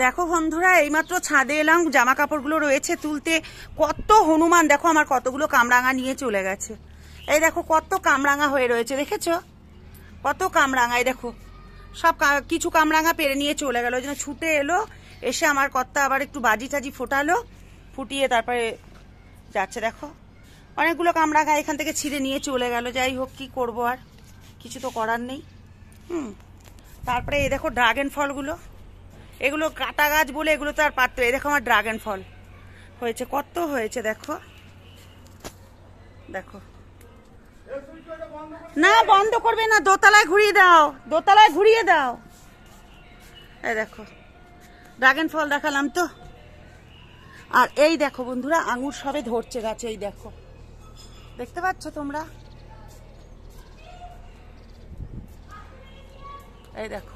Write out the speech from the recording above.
দেখো বন্ধুরা, এইমাত্র ছাদে এলাম, জামা কাপড়গুলো রয়েছে তুলতে। কত হনুমান দেখো, আমার কতগুলো কামরাঙা নিয়ে চলে গেছে। এই দেখো কত কামরাঙা হয়ে রয়েছে, দেখেছো কত কামরাঙা। এই দেখো সব কিছু কামরাঙা পেরে নিয়ে চলে গেল। ওই জন্য ছুটে এলো, এসে আমার কর্তা আবার একটু বাজি টাজি ফোটালো, ফুটিয়ে তারপরে যাচ্ছে। দেখো অনেকগুলো কামরাঙা এখান থেকে ছিঁড়ে নিয়ে চলে গেল। যাই হোক, কি করবো, আর কিছু তো করার নেই। তারপরে এই দেখো ড্রাগন ফলগুলো, এগুলো কাটা গাছ বলে এগুলো তো আর পারতো। এই দেখো আমার ড্রাগন ফল হয়েছে, কত হয়েছে দেখো। দেখো না, বন্ধ করবে না, দোতলায় ঘুরিয়ে দাও, দোতলায় ঘুরিয়ে দাও। এই দেখো ড্রাগন ফল দেখালাম তো। আর এই দেখো বন্ধুরা, আঙুর সবে ধরছে গাছে। এই দেখো, দেখতে পাচ্ছ তোমরা? এই দেখো